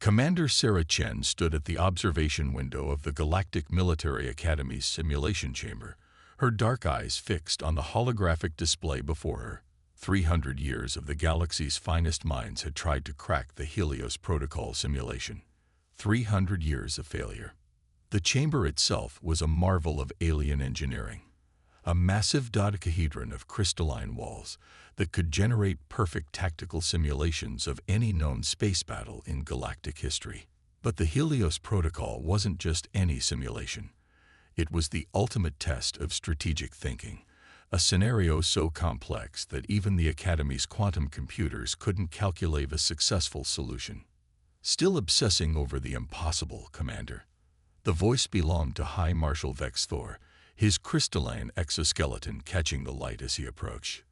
Commander Sarah Chen stood at the observation window of the Galactic Military Academy's simulation chamber, her dark eyes fixed on the holographic display before her. 300 years of the galaxy's finest minds had tried to crack the Helios Protocol simulation. 300 years of failure. The chamber itself was a marvel of alien engineering. A massive dodecahedron of crystalline walls that could generate perfect tactical simulations of any known space battle in galactic history. But the Helios Protocol wasn't just any simulation. It was the ultimate test of strategic thinking, a scenario so complex that even the Academy's quantum computers couldn't calculate a successful solution. Still obsessing over the impossible, Commander. The voice belonged to High Marshal Vex Thor, his crystalline exoskeleton catching the light as he approached.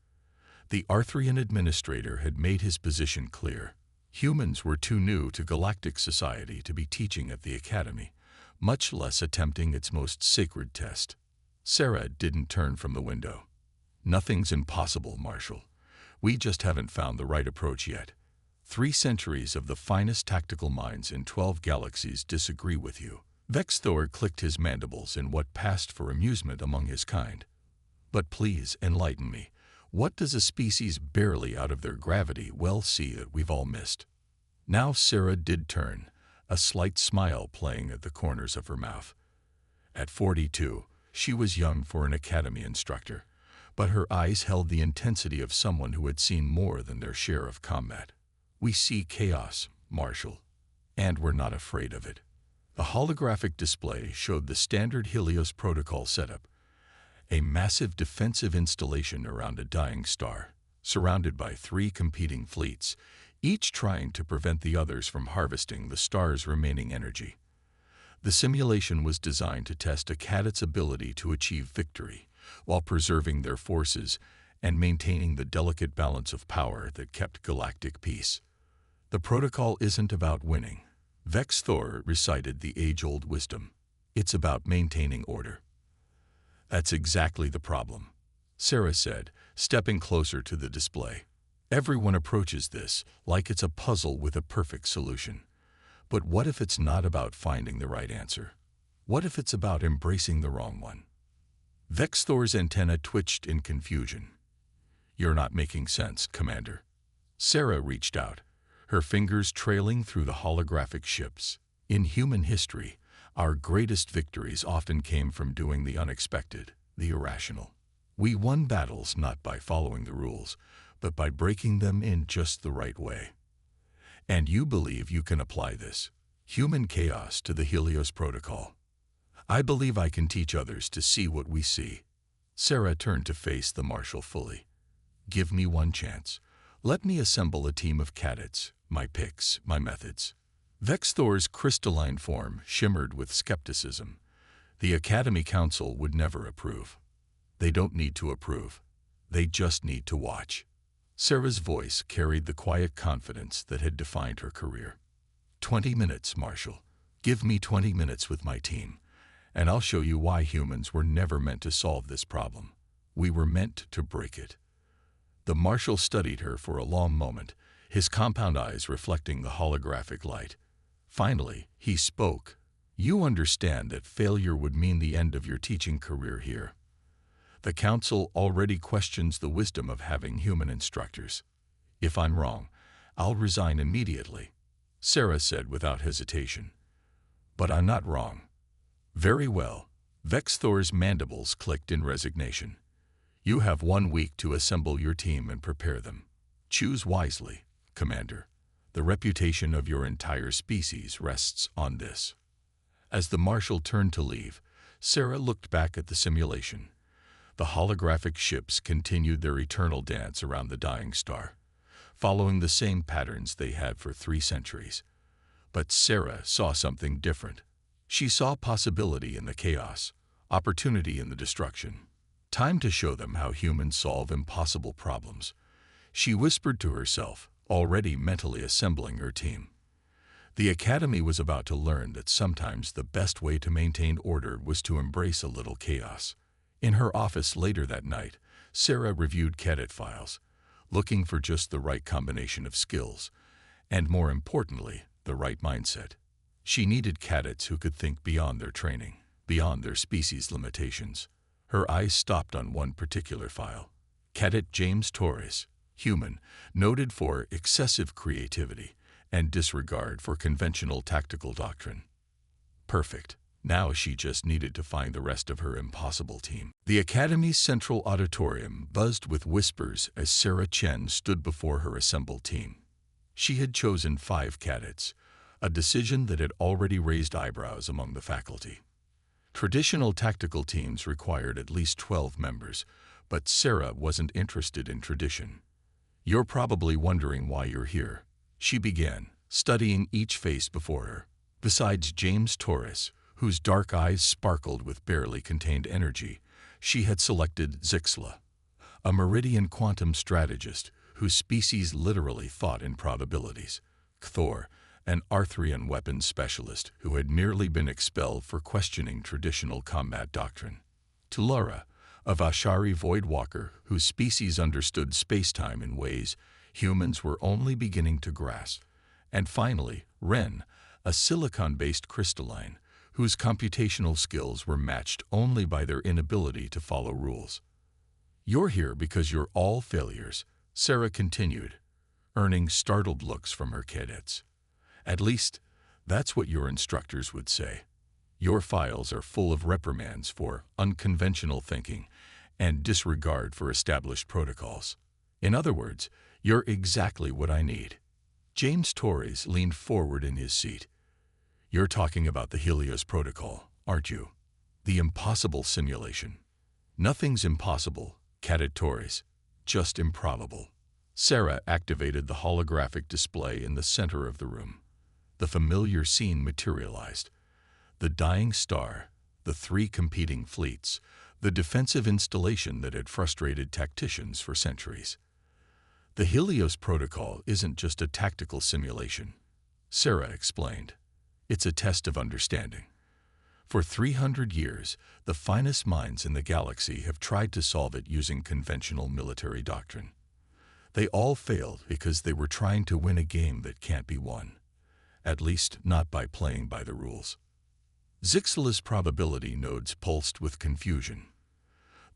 The Arthurian administrator had made his position clear. Humans were too new to galactic society to be teaching at the Academy, much less attempting its most sacred test. Sarah didn't turn from the window. Nothing's impossible, Marshal. We just haven't found the right approach yet. 3 centuries of the finest tactical minds in 12 galaxies disagree with you. Vex Thor clicked his mandibles in what passed for amusement among his kind. But please enlighten me. What does a species barely out of their gravity well see that we've all missed? Now Sarah did turn, a slight smile playing at the corners of her mouth. At 42, she was young for an academy instructor, but her eyes held the intensity of someone who had seen more than their share of combat. We see chaos, Marshal, and we're not afraid of it. The holographic display showed the standard Helios Protocol setup, a massive defensive installation around a dying star, surrounded by 3 competing fleets, each trying to prevent the others from harvesting the star's remaining energy. The simulation was designed to test a cadet's ability to achieve victory, while preserving their forces and maintaining the delicate balance of power that kept galactic peace. The protocol isn't about winning. Vex Thor recited the age-old wisdom. It's about maintaining order. That's exactly the problem, Sarah said, stepping closer to the display. Everyone approaches this like it's a puzzle with a perfect solution. But what if it's not about finding the right answer? What if it's about embracing the wrong one? Vex Thor's antenna twitched in confusion. You're not making sense, Commander. Sarah reached out, her fingers trailing through the holographic ships. In human history, our greatest victories often came from doing the unexpected, the irrational. We won battles not by following the rules, but by breaking them in just the right way. And you believe you can apply this human chaos to the Helios Protocol. I believe I can teach others to see what we see. Sarah turned to face the Marshal fully. Give me one chance. Let me assemble a team of cadets, my picks, my methods. Vex Thor's crystalline form shimmered with skepticism. The Academy Council would never approve. They don't need to approve. They just need to watch. Sarah's voice carried the quiet confidence that had defined her career. 20 minutes, Marshal. Give me 20 minutes with my team, and I'll show you why humans were never meant to solve this problem. We were meant to break it. The Marshal studied her for a long moment, his compound eyes reflecting the holographic light. Finally, he spoke. You understand that failure would mean the end of your teaching career here. The Council already questions the wisdom of having human instructors. If I'm wrong, I'll resign immediately, Sarah said without hesitation. But I'm not wrong. Very well. Vex Thor's mandibles clicked in resignation. You have 1 week to assemble your team and prepare them. Choose wisely, Commander. The reputation of your entire species rests on this. As the Marshal turned to leave, Sarah looked back at the simulation. The holographic ships continued their eternal dance around the dying star, following the same patterns they had for 3 centuries. But Sarah saw something different. She saw possibility in the chaos, opportunity in the destruction. Time to show them how humans solve impossible problems. She whispered to herself, already mentally assembling her team. The Academy was about to learn that sometimes the best way to maintain order was to embrace a little chaos. In her office later that night, Sarah reviewed cadet files, looking for just the right combination of skills, and more importantly, the the right mindset. She needed cadets who could think beyond their training, beyond their species limitations. Her eyes stopped on one particular file. Cadet James Torres, human, noted for excessive creativity and disregard for conventional tactical doctrine. Perfect. Now she just needed to find the rest of her impossible team. The Academy's central auditorium buzzed with whispers as Sarah Chen stood before her assembled team. She had chosen 5 cadets, a decision that had already raised eyebrows among the faculty. Traditional tactical teams required at least 12 members, but Sarah wasn't interested in tradition. You're probably wondering why you're here, she began, studying each face before her. Besides James Torres, whose dark eyes sparkled with barely contained energy, she had selected Zixla, a Meridian quantum strategist whose species literally thought in probabilities, Cthor, an Arthurian weapons specialist who had merely been expelled for questioning traditional combat doctrine, Tulara, a Vashari Voidwalker whose species understood spacetime in ways humans were only beginning to grasp, and finally, Ren, a silicon-based crystalline whose computational skills were matched only by their inability to follow rules. You're here because you're all failures, Sarah continued, earning startled looks from her cadets. At least, that's what your instructors would say. Your files are full of reprimands for unconventional thinking and disregard for established protocols. In other words, you're exactly what I need. James Torres leaned forward in his seat. You're talking about the Helios Protocol, aren't you? The impossible simulation. Nothing's impossible, Cadet Torres, just improbable. Sarah activated the holographic display in the center of the room. The familiar scene materialized. The dying star, the 3 competing fleets, the defensive installation that had frustrated tacticians for centuries. The Helios Protocol isn't just a tactical simulation, Sarah explained. It's a test of understanding. For 300 years, the finest minds in the galaxy have tried to solve it using conventional military doctrine. They all failed because they were trying to win a game that can't be won, at least not by playing by the rules. Zixla's probability nodes pulsed with confusion.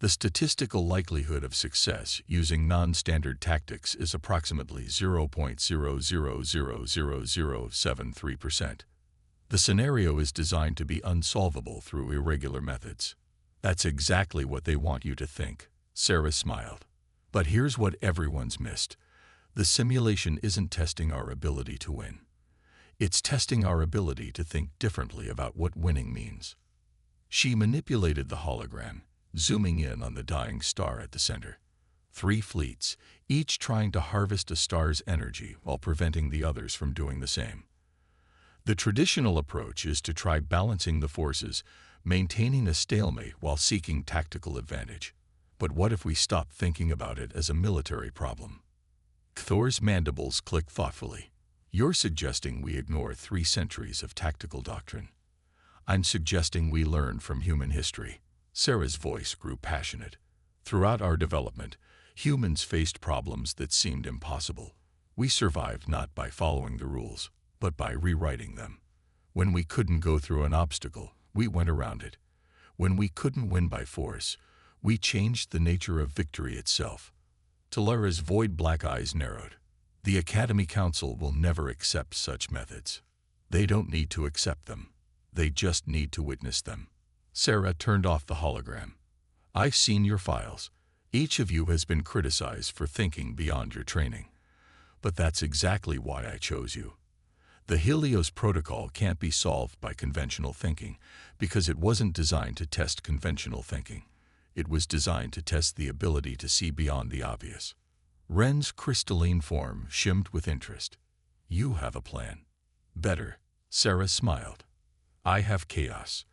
The statistical likelihood of success using non-standard tactics is approximately 0.00000073%. The scenario is designed to be unsolvable through irregular methods. That's exactly what they want you to think, Sarah smiled. But here's what everyone's missed. The simulation isn't testing our ability to win. It's testing our ability to think differently about what winning means. She manipulated the hologram, zooming in on the dying star at the center. 3 fleets, each trying to harvest a star's energy while preventing the others from doing the same. The traditional approach is to try balancing the forces, maintaining a stalemate while seeking tactical advantage. But what if we stop thinking about it as a military problem? Cthor's mandibles clicked thoughtfully. You're suggesting we ignore 3 centuries of tactical doctrine. I'm suggesting we learn from human history. Sarah's voice grew passionate. Throughout our development, humans faced problems that seemed impossible. We survived not by following the rules, but by rewriting them. When we couldn't go through an obstacle, we went around it. When we couldn't win by force, we changed the nature of victory itself. Talara's void-black eyes narrowed. The Academy Council will never accept such methods. They don't need to accept them. They just need to witness them. Sarah turned off the hologram. I've seen your files. Each of you has been criticized for thinking beyond your training. But that's exactly why I chose you. The Helios Protocol can't be solved by conventional thinking because it wasn't designed to test conventional thinking. It was designed to test the ability to see beyond the obvious. Ren's crystalline form shimmed with interest. You have a plan. Better, Sarah smiled. I have chaos.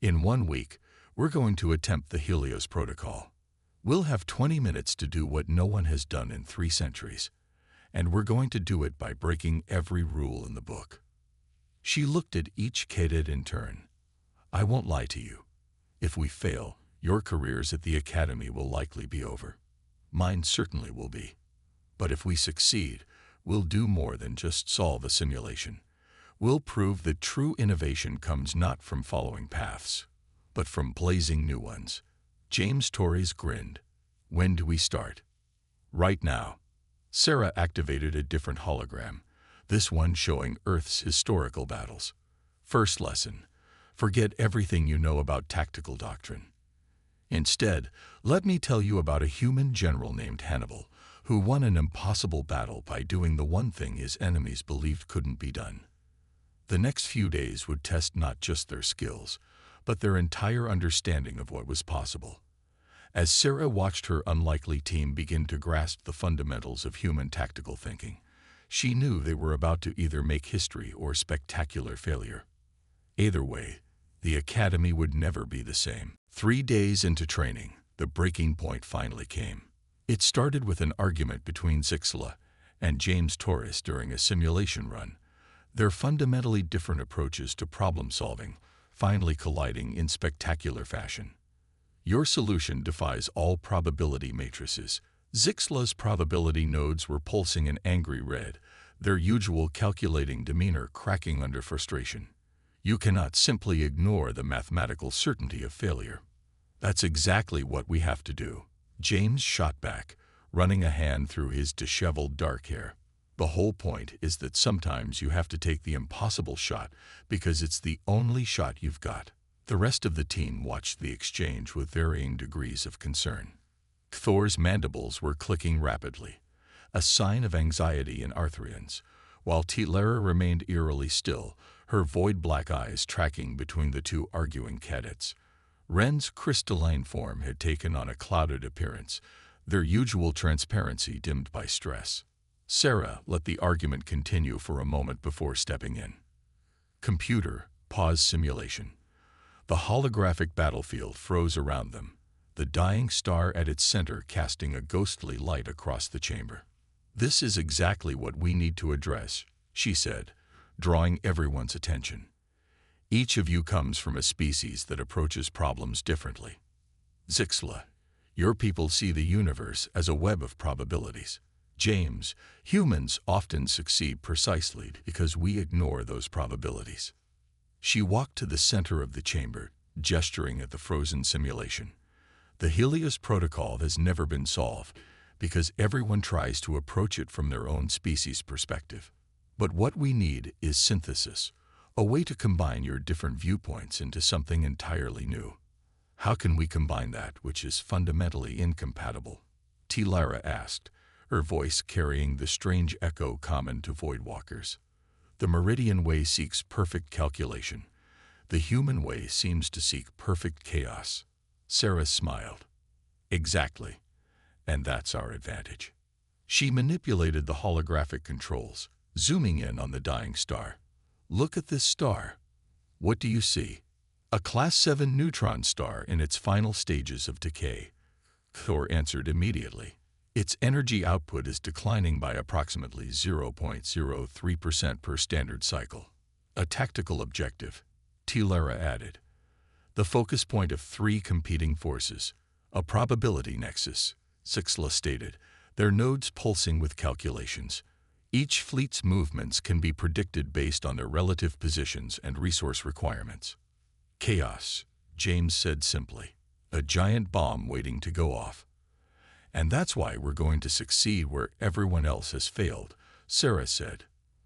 In 1 week, we're going to attempt the Helios Protocol. We'll have 20 minutes to do what no one has done in 3 centuries. And we're going to do it by breaking every rule in the book. She looked at each cadet in turn. I won't lie to you. If we fail, your careers at the Academy will likely be over. Mine certainly will be. But if we succeed, we'll do more than just solve a simulation. We'll prove that true innovation comes not from following paths, but from blazing new ones. James Torres grinned. When do we start? Right now. Sarah activated a different hologram, this one showing Earth's historical battles. First lesson: forget everything you know about tactical doctrine. Instead, let me tell you about a human general named Hannibal, who won an impossible battle by doing the one thing his enemies believed couldn't be done. The next few days would test not just their skills, but their entire understanding of what was possible. As Sarah watched her unlikely team begin to grasp the fundamentals of human tactical thinking, she knew they were about to either make history or spectacular failure. Either way, the academy would never be the same. 3 days into training, the breaking point finally came. It started with an argument between Zixla and James Torres during a simulation run, their fundamentally different approaches to problem-solving finally colliding in spectacular fashion. Your solution defies all probability matrices. Zixla's probability nodes were pulsing an angry red, their usual calculating demeanor cracking under frustration. You cannot simply ignore the mathematical certainty of failure. That's exactly what we have to do. James shot back, running a hand through his disheveled dark hair. The whole point is that sometimes you have to take the impossible shot because it's the only shot you've got. The rest of the team watched the exchange with varying degrees of concern. Thor's mandibles were clicking rapidly, a sign of anxiety in Arthurians, while Tilara remained eerily still, her void-black eyes tracking between the two arguing cadets. Ren's crystalline form had taken on a clouded appearance, their usual transparency dimmed by stress. Sarah let the argument continue for a moment before stepping in. Computer, pause simulation. The holographic battlefield froze around them, the dying star at its center casting a ghostly light across the chamber. This is exactly what we need to address, she said, drawing everyone's attention. Each of you comes from a species that approaches problems differently. Zixla, your people see the universe as a web of probabilities. James, humans often succeed precisely because we ignore those probabilities. She walked to the center of the chamber, gesturing at the frozen simulation. The Helios protocol has never been solved because everyone tries to approach it from their own species' perspective. But what we need is synthesis, a way to combine your different viewpoints into something entirely new. How can we combine that which is fundamentally incompatible? Tilara asked, her voice carrying the strange echo common to voidwalkers. The Meridian way seeks perfect calculation. The human way seems to seek perfect chaos. Sarah smiled. Exactly. And that's our advantage. She manipulated the holographic controls, zooming in on the dying star. Look at this star. What do you see? A Class 7 neutron star in its final stages of decay. Thor answered immediately. Its energy output is declining by approximately 0.03% per standard cycle. A tactical objective, Tilara added. The focus point of 3 competing forces. A probability nexus, Zixla stated, their nodes pulsing with calculations. Each fleet's movements can be predicted based on their relative positions and resource requirements. Chaos, James said simply. A giant bomb waiting to go off. And that's why we're going to succeed where everyone else has failed, Sarah said.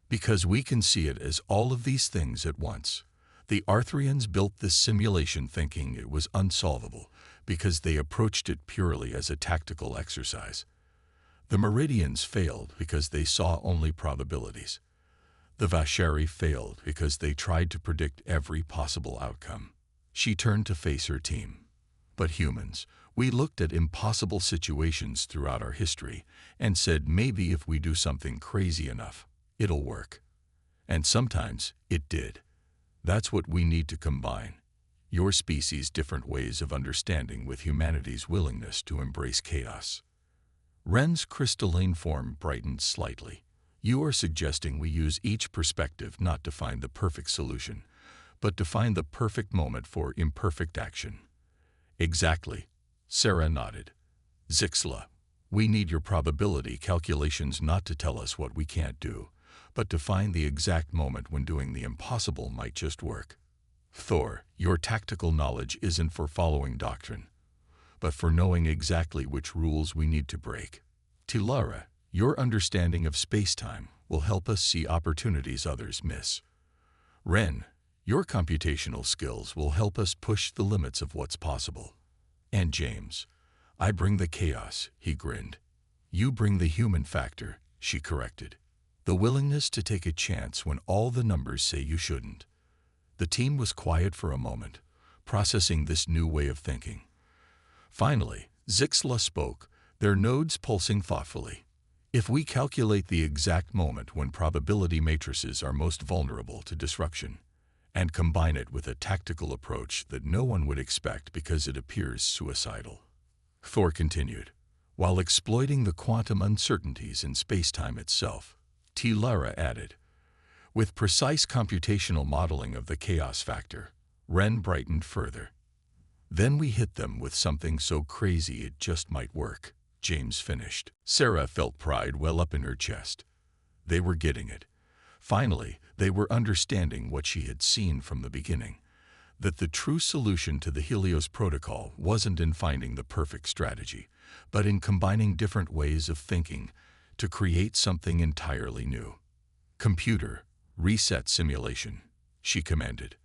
Because we can see it as all of these things at once. The Arthurians built this simulation thinking it was unsolvable because they approached it purely as a tactical exercise. The Meridians failed because they saw only probabilities. The Vashari failed because they tried to predict every possible outcome. She turned to face her team. But humans, we looked at impossible situations throughout our history and said maybe if we do something crazy enough, it'll work. And sometimes it did. That's what we need to combine. Your species' different ways of understanding with humanity's willingness to embrace chaos. Ren's crystalline form brightened slightly. You are suggesting we use each perspective not to find the perfect solution, but to find the perfect moment for imperfect action. Exactly. Sarah nodded. Zixla, we need your probability calculations not to tell us what we can't do, but to find the exact moment when doing the impossible might just work. Thor, your tactical knowledge isn't for following doctrine, but for knowing exactly which rules we need to break. Tilara, your understanding of space-time will help us see opportunities others miss. Ren, your computational skills will help us push the limits of what's possible. And James, I bring the chaos, he grinned. You bring the human factor, she corrected. The willingness to take a chance when all the numbers say you shouldn't. The team was quiet for a moment, processing this new way of thinking. Finally, Zixla spoke, their nodes pulsing thoughtfully. If we calculate the exact moment when probability matrices are most vulnerable to disruption, and combine it with a tactical approach that no one would expect because it appears suicidal, Thor continued, while exploiting the quantum uncertainties in spacetime itself, Tilara added, with precise computational modeling of the chaos factor, Ren brightened further. Then we hit them with something so crazy it just might work, James finished. Sarah felt pride well up in her chest. They were getting it. Finally, they were understanding what she had seen from the beginning, that the true solution to the Helios Protocol wasn't in finding the perfect strategy, but in combining different ways of thinking to create something entirely new. Computer, reset simulation, she commanded.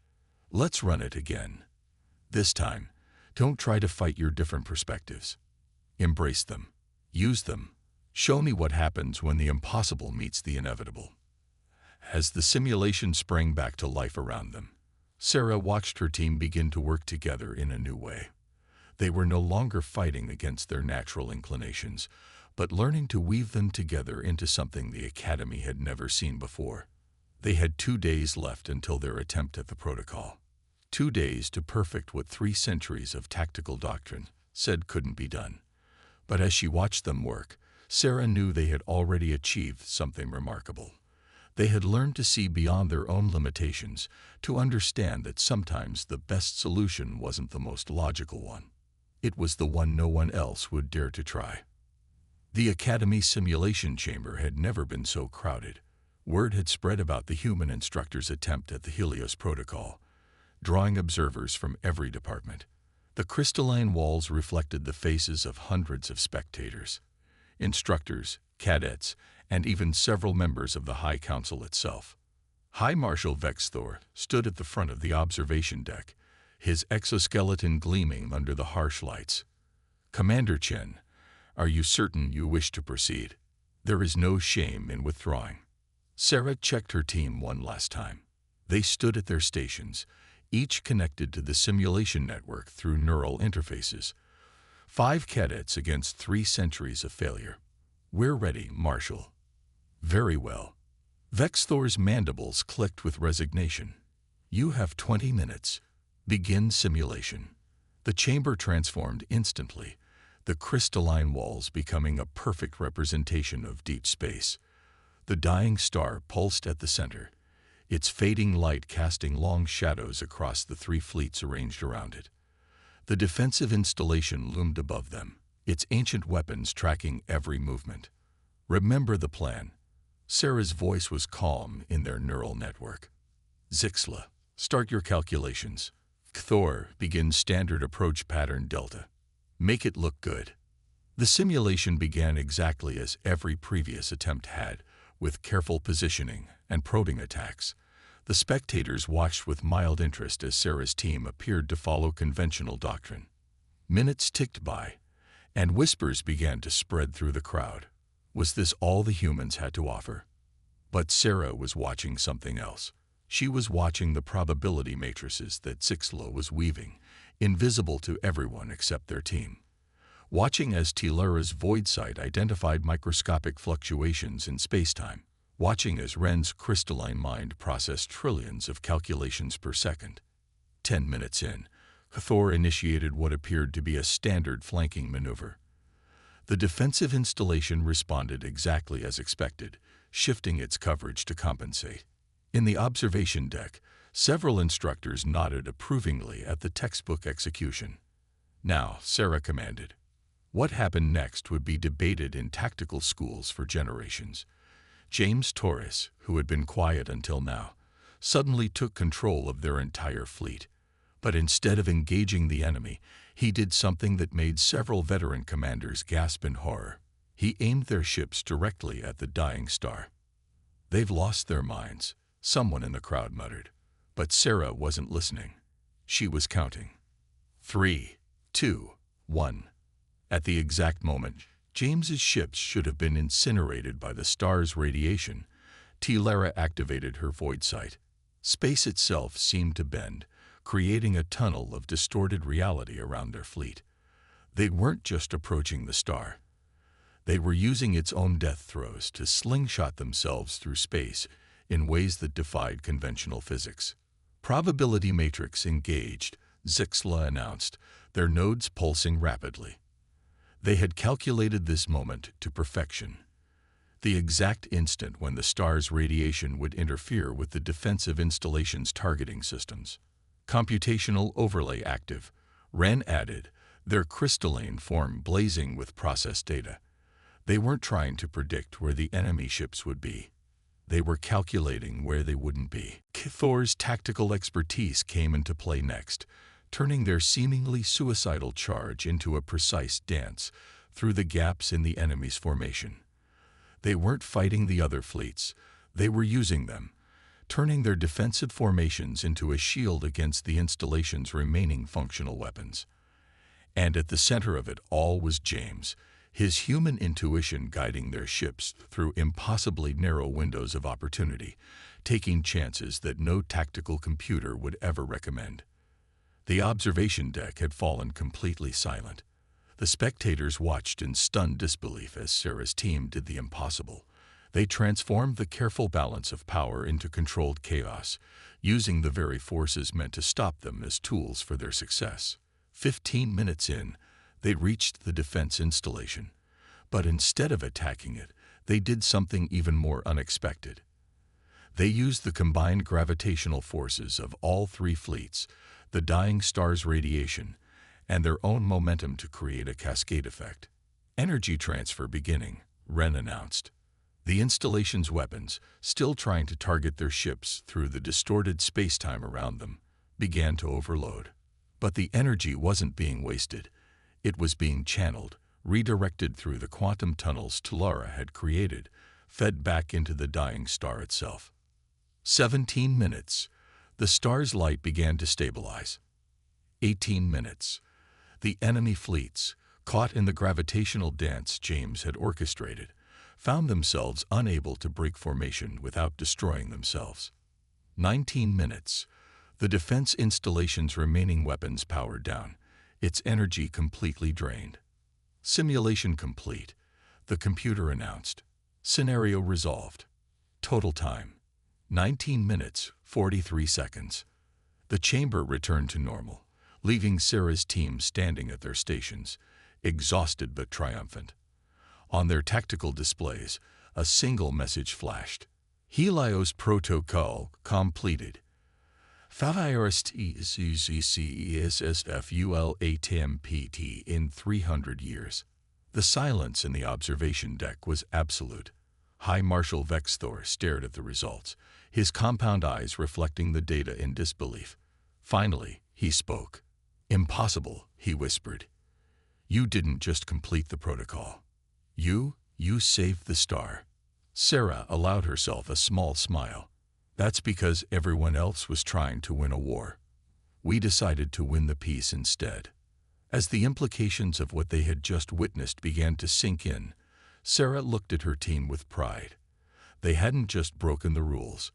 Let's run it again. This time, don't try to fight your different perspectives. Embrace them. Use them. Show me what happens when the impossible meets the inevitable. As the simulation sprang back to life around them, Sarah watched her team begin to work together in a new way. They were no longer fighting against their natural inclinations, but learning to weave them together into something the Academy had never seen before. They had 2 days left until their attempt at the protocol. 2 days to perfect what 3 centuries of tactical doctrine said couldn't be done. But as she watched them work, Sarah knew they had already achieved something remarkable. They had learned to see beyond their own limitations, to understand that sometimes the best solution wasn't the most logical one. It was the one no one else would dare to try. The Academy simulation chamber had never been so crowded. Word had spread about the human instructor's attempt at the Helios Protocol, drawing observers from every department. The crystalline walls reflected the faces of hundreds of spectators, instructors, cadets, and even several members of the High Council itself. High Marshal Vexthor stood at the front of the observation deck, his exoskeleton gleaming under the harsh lights. Commander Chen, are you certain you wish to proceed? There is no shame in withdrawing. Sarah checked her team one last time. They stood at their stations, each connected to the simulation network through neural interfaces. 5 cadets against 3 centuries of failure. We're ready, Marshal. Very well. Vexthor's mandibles clicked with resignation. You have 20 minutes. Begin simulation. The chamber transformed instantly, the crystalline walls becoming a perfect representation of deep space. The dying star pulsed at the center, its fading light casting long shadows across the 3 fleets arranged around it. The defensive installation loomed above them, its ancient weapons tracking every movement. Remember the plan. Sarah's voice was calm in their neural network. Zixla, start your calculations. Thor, begin standard approach pattern Delta. Make it look good. The simulation began exactly as every previous attempt had, with careful positioning and probing attacks. The spectators watched with mild interest as Sarah's team appeared to follow conventional doctrine. Minutes ticked by, and whispers began to spread through the crowd. Was this all the humans had to offer? But Sarah was watching something else. She was watching the probability matrices that Zixla was weaving, invisible to everyone except their team. Watching as Tilara's void sight identified microscopic fluctuations in spacetime. Watching as Ren's crystalline mind processed trillions of calculations per second. 10 minutes in, Thor initiated what appeared to be a standard flanking maneuver. The defensive installation responded exactly as expected, shifting its coverage to compensate. In the observation deck, several instructors nodded approvingly at the textbook execution. Now, Sarah commanded. What happened next would be debated in tactical schools for generations. James Torres, who had been quiet until now, suddenly took control of their entire fleet. But instead of engaging the enemy, he did something that made several veteran commanders gasp in horror. He aimed their ships directly at the dying star. "They've lost their minds," someone in the crowd muttered. But Sarah wasn't listening. She was counting. 3, 2, 1. At the exact moment James's ships should have been incinerated by the star's radiation, Lara activated her void sight. Space itself seemed to bend, creating a tunnel of distorted reality around their fleet. They weren't just approaching the star. They were using its own death throes to slingshot themselves through space in ways that defied conventional physics. "Probability matrix engaged," Zixla announced, their nodes pulsing rapidly. They had calculated this moment to perfection. The exact instant when the star's radiation would interfere with the defensive installation's targeting systems. "Computational overlay active," Wren added, their crystalline form blazing with processed data. They weren't trying to predict where the enemy ships would be. They were calculating where they wouldn't be. Thor's tactical expertise came into play next, turning their seemingly suicidal charge into a precise dance through the gaps in the enemy's formation. They weren't fighting the other fleets. They were using them, turning their defensive formations into a shield against the installation's remaining functional weapons. And at the center of it all was James, his human intuition guiding their ships through impossibly narrow windows of opportunity, taking chances that no tactical computer would ever recommend. The observation deck had fallen completely silent. The spectators watched in stunned disbelief as Sarah's team did the impossible. They transformed the careful balance of power into controlled chaos, using the very forces meant to stop them as tools for their success. 15 minutes in, they reached the defense installation. But instead of attacking it, they did something even more unexpected. They used the combined gravitational forces of all three fleets, the dying star's radiation, and their own momentum to create a cascade effect. "Energy transfer beginning," Wren announced. The installation's weapons, still trying to target their ships through the distorted space-time around them, began to overload. But the energy wasn't being wasted. It was being channeled, redirected through the quantum tunnels Lara had created, fed back into the dying star itself. 17 minutes. The star's light began to stabilize. 18 minutes. The enemy fleets, caught in the gravitational dance James had orchestrated, found themselves unable to break formation without destroying themselves. 19 minutes. The defense installation's remaining weapons powered down, its energy completely drained. "Simulation complete," the computer announced. "Scenario resolved. Total time, 19 minutes, 43 seconds. The chamber returned to normal, leaving Sarah's team standing at their stations, exhausted but triumphant. On their tactical displays, a single message flashed. "Helios protocol completed. FIRSTCCSFULATMPT in 300 years." The silence in the observation deck was absolute. High Marshal Vexthor stared at the results, his compound eyes reflecting the data in disbelief. Finally, he spoke. "Impossible," he whispered. "You didn't just complete the protocol. You saved the star." Sarah allowed herself a small smile. "That's because everyone else was trying to win a war. We decided to win the peace instead." As the implications of what they had just witnessed began to sink in, Sarah looked at her team with pride. They hadn't just broken the rules.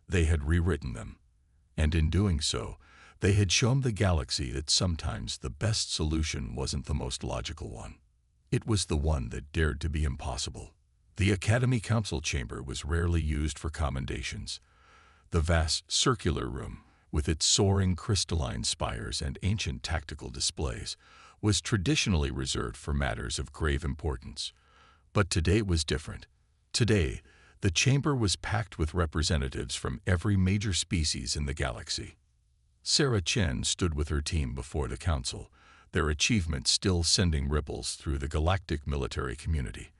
They had rewritten them. And in doing so, they had shown the galaxy that sometimes the best solution wasn't the most logical one. It was the one that dared to be impossible. The Academy Council chamber was rarely used for commendations. The vast circular room, with its soaring crystalline spires and ancient tactical displays, was traditionally reserved for matters of grave importance. But today was different. Today, the chamber was packed with representatives from every major species in the galaxy. Sarah Chen stood with her team before the council, their achievements still sending ripples through the galactic military community.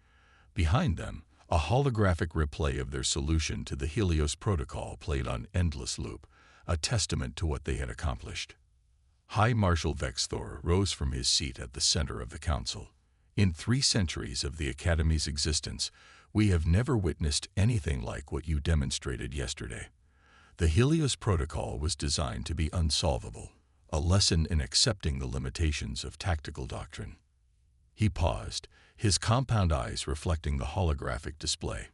Behind them, A holographic replay of their solution to the Helios Protocol played on endless loop, a testament to what they had accomplished. High Marshal Vexthor rose from his seat at the center of the council. In 3 centuries of the Academy's existence, we have never witnessed anything like what you demonstrated yesterday. The Helios Protocol was designed to be unsolvable, a lesson in accepting the limitations of tactical doctrine. He paused, his compound eyes reflecting the holographic display.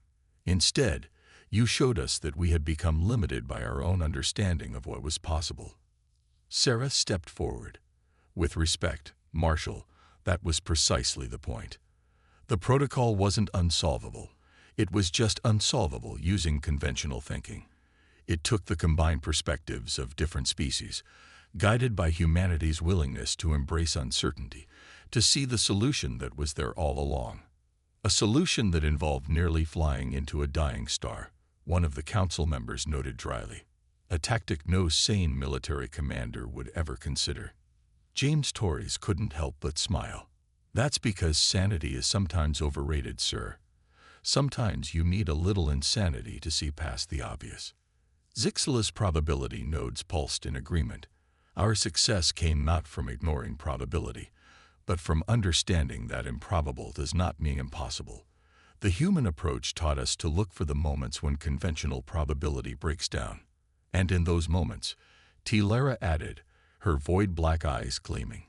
Instead, you showed us that we had become limited by our own understanding of what was possible. Sarah stepped forward. With respect, Marshal, that was precisely the point. The protocol wasn't unsolvable. It was just unsolvable using conventional thinking. It took the combined perspectives of different species, guided by humanity's willingness to embrace uncertainty, to see the solution that was there all along. A solution that involved nearly flying into a dying star, one of the council members noted dryly. A tactic no sane military commander would ever consider. James Torres couldn't help but smile. That's because sanity is sometimes overrated, sir. Sometimes you need a little insanity to see past the obvious. Zixela's probability nodes pulsed in agreement. Our success came not from ignoring probability, but from understanding that improbable does not mean impossible. The human approach taught us to look for the moments when conventional probability breaks down. And in those moments, Tilara added, her void black eyes gleaming,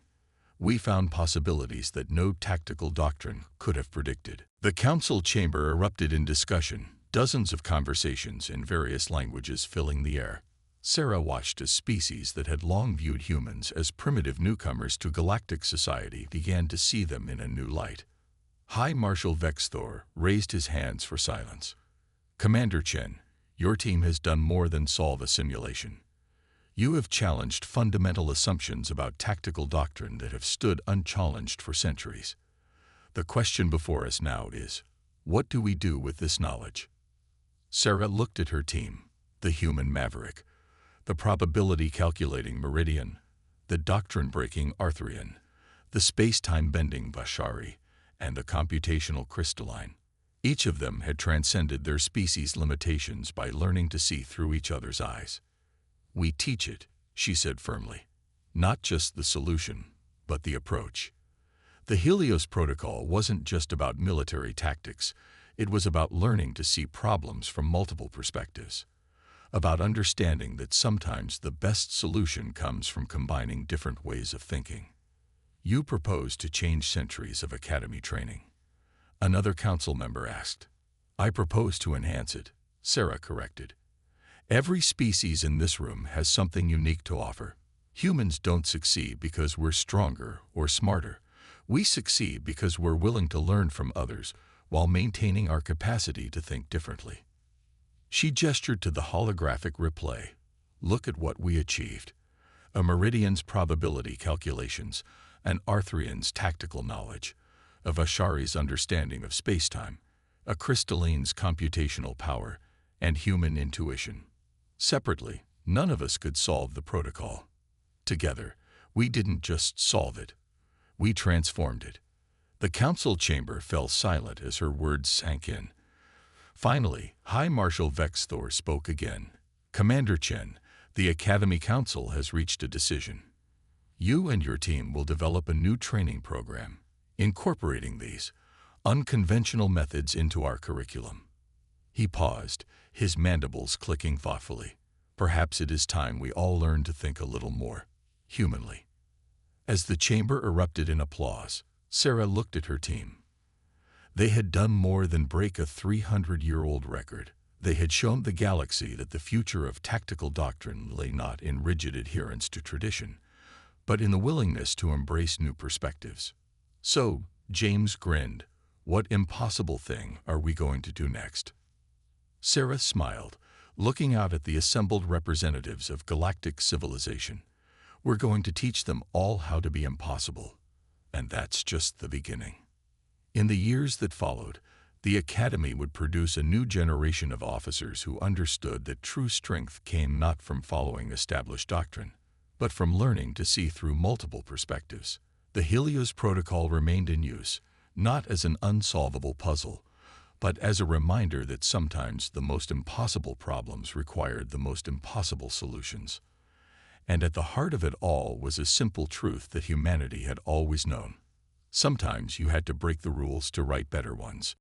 we found possibilities that no tactical doctrine could have predicted. The council chamber erupted in discussion, dozens of conversations in various languages filling the air. Sarah watched as species that had long viewed humans as primitive newcomers to galactic society began to see them in a new light. High Marshal Vexthor raised his hands for silence. Commander Chen, your team has done more than solve a simulation. You have challenged fundamental assumptions about tactical doctrine that have stood unchallenged for centuries. The question before us now is, what do we do with this knowledge? Sarah looked at her team, the human maverick, the probability-calculating Meridian, the doctrine-breaking Arthurian, the space-time-bending Vashari, and the computational crystalline. Each of them had transcended their species' limitations by learning to see through each other's eyes. We teach it, she said firmly. Not just the solution, but the approach. The Helios Protocol wasn't just about military tactics. It was about learning to see problems from multiple perspectives. About understanding that sometimes the best solution comes from combining different ways of thinking. You propose to change centuries of academy training. Another council member asked. I propose to enhance it, Sarah corrected. Every species in this room has something unique to offer. Humans don't succeed because we're stronger or smarter. We succeed because we're willing to learn from others while maintaining our capacity to think differently. She gestured to the holographic replay. Look at what we achieved. A Meridian's probability calculations, an Arthurian's tactical knowledge, a Vashari's understanding of spacetime, a crystalline's computational power, and human intuition. Separately, none of us could solve the protocol. Together, we didn't just solve it. We transformed it. The council chamber fell silent as her words sank in. Finally, High Marshal Vexthor spoke again. Commander Chen, the Academy Council has reached a decision. You and your team will develop a new training program, incorporating these unconventional methods into our curriculum. He paused, his mandibles clicking thoughtfully. Perhaps it is time we all learn to think a little more humanly. As the chamber erupted in applause, Sarah looked at her team. They had done more than break a 300-year-old record. They had shown the galaxy that the future of tactical doctrine lay not in rigid adherence to tradition, but in the willingness to embrace new perspectives. So, James grinned. What impossible thing are we going to do next? Sarah smiled, looking out at the assembled representatives of galactic civilization. We're going to teach them all how to be impossible. And that's just the beginning. In the years that followed, the Academy would produce a new generation of officers who understood that true strength came not from following established doctrine, but from learning to see through multiple perspectives. The Helios Protocol remained in use, not as an unsolvable puzzle, but as a reminder that sometimes the most impossible problems required the most impossible solutions. And at the heart of it all was a simple truth that humanity had always known. Sometimes you had to break the rules to write better ones.